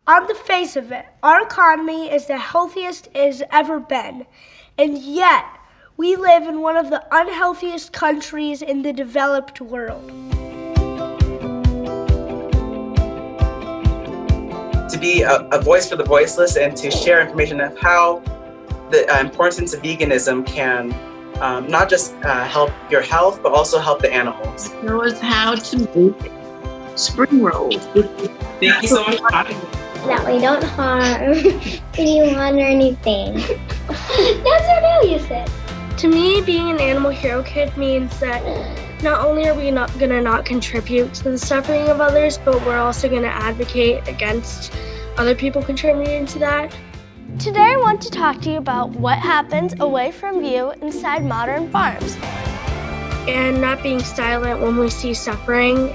On the face of it, our economy is the healthiest it has ever been, and yet we live in one of the unhealthiest countries in the developed world. To be a voice for the voiceless and to share information of how the importance of veganism can not just help your health, but also help the animals. Show us how to make spring rolls. Thank you so much for having me. That we don't harm anyone or anything. That's what Amelia said. To me, being an Animal Hero Kid means that not only are we not going to not contribute to the suffering of others, but we're also going to advocate against other people contributing to that. Today I want to talk to you about what happens away from you inside modern farms. And not being silent when we see suffering.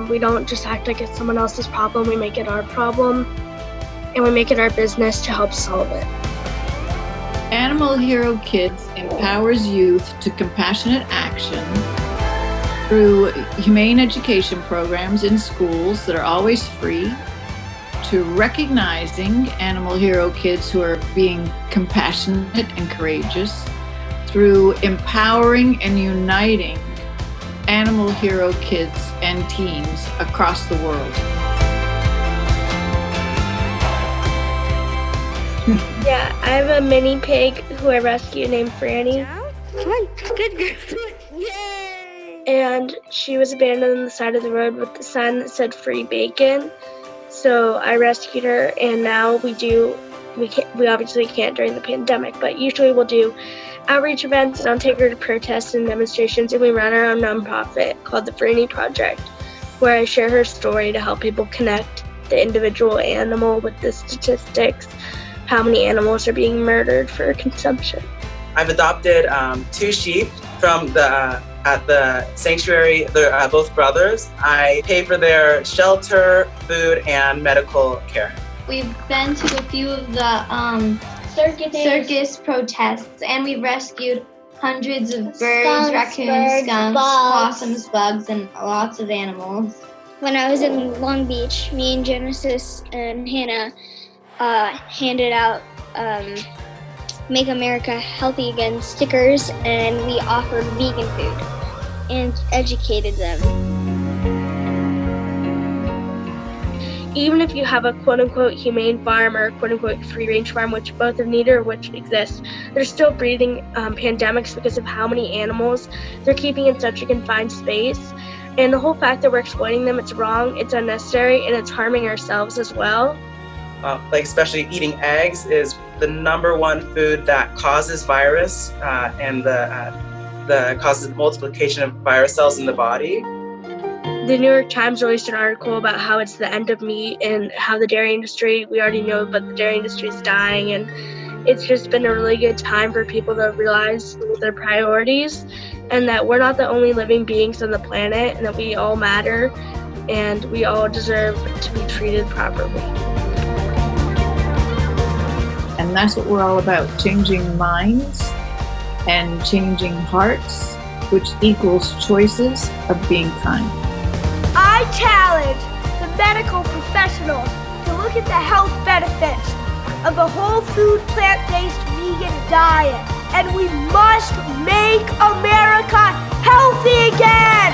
We don't just act like it's someone else's problem, we make it our problem, and we make it our business to help solve it. Animal Hero Kids empowers youth to compassionate action through humane education programs in schools that are always free, to recognizing Animal Hero Kids who are being compassionate and courageous, through empowering and uniting Animal Hero Kids and teens across the world. Yeah, I have a mini pig who I rescued named Franny. Come on, good girl. Yay! And she was abandoned on the side of the road with the sign that said free bacon. So I rescued her, and now we obviously can't during the pandemic, but usually we'll do outreach events, and I'll take her to protests and demonstrations, and we run our own nonprofit called the Franny Project, where I share her story to help people connect the individual animal with the statistics, how many animals are being murdered for consumption. I've adopted 2 sheep from at the sanctuary. They're both brothers. I pay for their shelter, food, and medical care. We've been to a few of the circus protests, and we've rescued hundreds of birds, raccoons, skunks, possums, bugs, and lots of animals. When I was in Long Beach, me and Genesis and Hannah handed out Make America Healthy Again stickers, and we offered vegan food and educated them. Even if you have a quote-unquote humane farm or a quote-unquote free-range farm, which both of neither of which exist, they're still breeding pandemics because of how many animals they're keeping in such a confined space. And the whole fact that we're exploiting them, it's wrong, it's unnecessary, and it's harming ourselves as well. Especially eating eggs is the #1 food that causes virus and the causes multiplication of virus cells in the body. The New York Times released an article about how it's the end of meat and how the dairy industry, we already know, but the dairy industry is dying, and it's just been a really good time for people to realize their priorities and that we're not the only living beings on the planet, and that we all matter and we all deserve to be treated properly. And that's what we're all about, changing minds and changing hearts, which equals choices of being kind. I challenge the medical professionals to look at the health benefits of a whole food, plant-based vegan diet. And we must make America healthy again!